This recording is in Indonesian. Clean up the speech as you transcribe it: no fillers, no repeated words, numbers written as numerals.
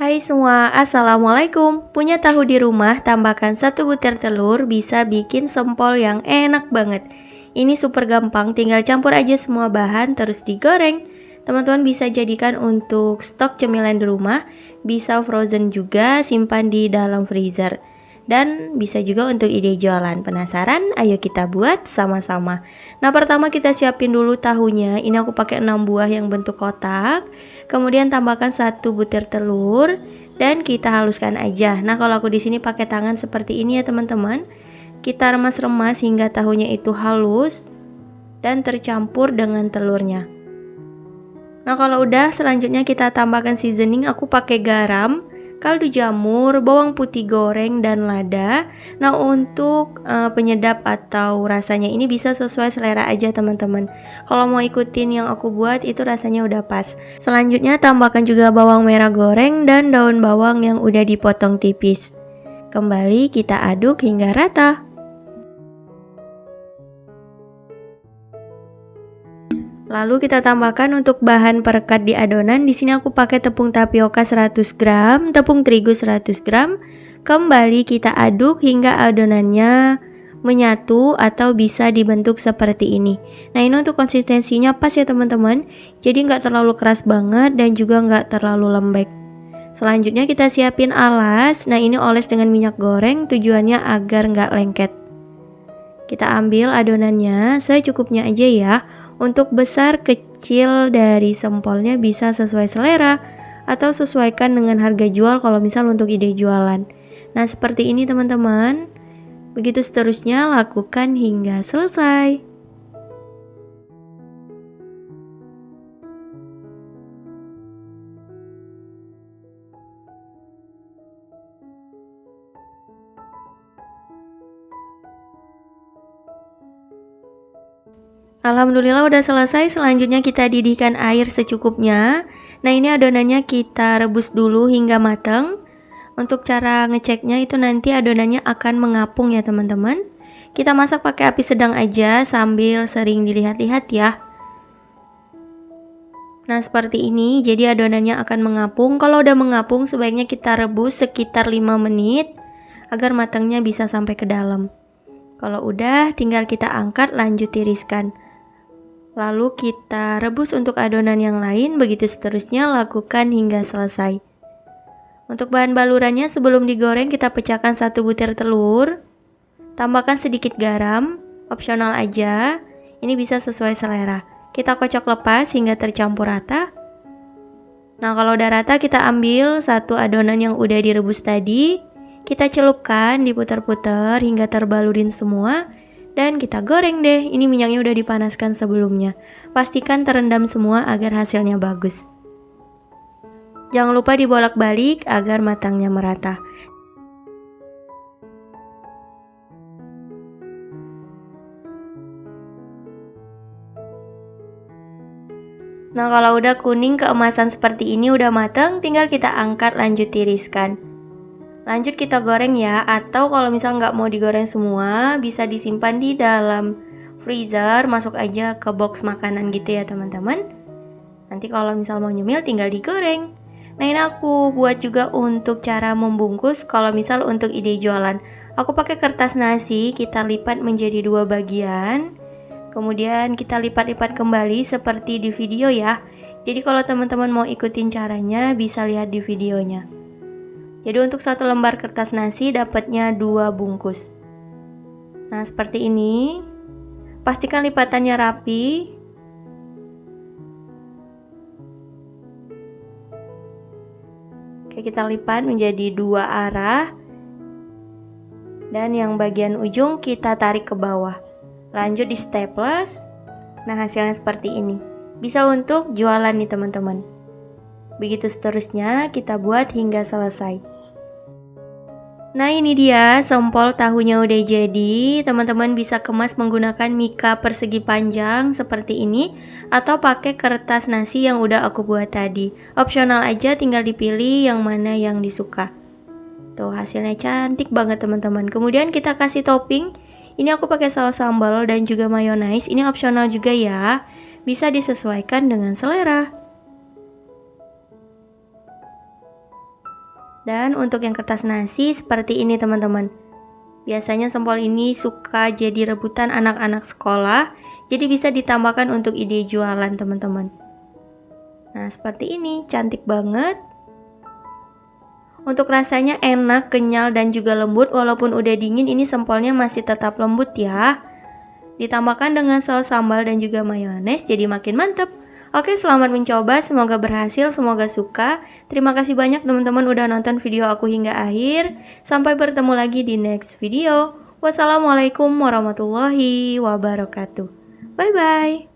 Hai semua, Assalamualaikum. Punya tahu di rumah, tambahkan 1 butir telur, bisa bikin sempol yang enak banget. Ini super gampang, tinggal campur aja semua bahan terus digoreng. Teman-teman bisa jadikan untuk stok cemilan di rumah, bisa frozen juga, simpan di dalam freezer. Dan bisa juga untuk ide jualan. Penasaran? Ayo kita buat sama-sama. Nah, pertama kita siapin dulu tahunya. Ini aku pakai 6 buah yang bentuk kotak. Kemudian tambahkan 1 butir telur dan kita haluskan aja. Nah, kalau aku di sini pakai tangan seperti ini ya teman-teman. Kita remas-remas hingga tahunya itu halus dan tercampur dengan telurnya. Nah, kalau udah, selanjutnya kita tambahkan seasoning. Aku pakai garam, kaldu jamur, bawang putih goreng, dan lada. Nah, untuk penyedap atau rasanya ini bisa sesuai selera aja teman-teman. Kalau mau ikutin yang aku buat itu rasanya udah pas. Selanjutnya tambahkan juga bawang merah goreng dan daun bawang yang udah dipotong tipis. Kembali kita aduk hingga rata. Lalu kita tambahkan untuk bahan perekat di adonan. Di sini aku pakai tepung tapioka 100 gram, tepung terigu 100 gram. Kembali kita aduk hingga adonannya menyatu atau bisa dibentuk seperti ini. Nah, ini untuk konsistensinya pas ya teman-teman. Jadi nggak terlalu keras banget dan juga nggak terlalu lembek. Selanjutnya kita siapin alas. Nah, ini oles dengan minyak goreng, tujuannya agar nggak lengket. Kita ambil adonannya secukupnya aja ya. Untuk besar kecil dari sempolnya bisa sesuai selera atau sesuaikan dengan harga jual kalau misal untuk ide jualan. Nah, seperti ini teman-teman. Begitu seterusnya, lakukan hingga selesai. Alhamdulillah udah selesai. Selanjutnya kita didihkan air secukupnya. Nah, ini adonannya kita rebus dulu hingga matang. Untuk cara ngeceknya itu nanti adonannya akan mengapung ya teman-teman. Kita masak pakai api sedang aja sambil sering dilihat-lihat ya. Nah, seperti ini. Jadi adonannya akan mengapung. Kalau udah mengapung sebaiknya kita rebus sekitar 5 menit agar matangnya bisa sampai ke dalam. Kalau udah, tinggal kita angkat, lanjut tiriskan. Lalu kita rebus untuk adonan yang lain, begitu seterusnya lakukan hingga selesai. Untuk bahan balurannya sebelum digoreng kita pecahkan 1 butir telur. Tambahkan sedikit garam, opsional aja, ini bisa sesuai selera. Kita kocok lepas hingga tercampur rata. Nah, kalau udah rata kita ambil 1 adonan yang udah direbus tadi. Kita celupkan, diputar-putar hingga terbalurin semua. Dan kita goreng deh. Ini minyaknya udah dipanaskan sebelumnya. Pastikan terendam semua agar hasilnya bagus. Jangan lupa dibolak-balik agar matangnya merata. Nah, kalau udah kuning keemasan seperti ini udah matang, tinggal kita angkat, lanjut tiriskan. Lanjut kita goreng ya, atau kalau misal nggak mau digoreng semua, bisa disimpan di dalam freezer, masuk aja ke box makanan gitu ya teman-teman. Nanti kalau misal mau nyemil tinggal digoreng. Nah, ini aku buat juga untuk cara membungkus. Kalau misal untuk ide jualan, aku pakai kertas nasi, kita lipat menjadi 2 bagian. Kemudian kita lipat-lipat kembali seperti di video ya. Jadi kalau teman-teman mau ikutin caranya, bisa lihat di videonya. Jadi untuk 1 lembar kertas nasi dapatnya 2 bungkus. Nah, seperti ini. Pastikan lipatannya rapi. Oke, kita lipat menjadi 2 arah. Dan yang bagian ujung kita tarik ke bawah. Lanjut di staples. Nah, hasilnya seperti ini. Bisa untuk jualan nih teman-teman. Begitu seterusnya kita buat hingga selesai. Nah, ini dia sempol tahunya udah jadi. Teman-teman bisa kemas menggunakan mika persegi panjang seperti ini atau pakai kertas nasi yang udah aku buat tadi. Opsional aja, tinggal dipilih yang mana yang disuka. Tuh, hasilnya cantik banget teman-teman. Kemudian kita kasih topping. Ini aku pakai saus sambal dan juga mayonaise. Ini opsional juga ya. Bisa disesuaikan dengan selera. Dan untuk yang kertas nasi seperti ini teman-teman. Biasanya sempol ini suka jadi rebutan anak-anak sekolah, jadi bisa ditambahkan untuk ide jualan teman-teman. Nah seperti ini, cantik banget. Untuk rasanya enak, kenyal, dan juga lembut. Walaupun udah dingin, ini sempolnya masih tetap lembut ya. Ditambahkan dengan saus sambal dan juga mayones, jadi makin mantep. Oke, selamat mencoba, semoga berhasil, semoga suka. Terima kasih banyak teman-teman udah nonton video aku hingga akhir. Sampai bertemu lagi di next video. Wassalamualaikum warahmatullahi wabarakatuh. Bye-bye.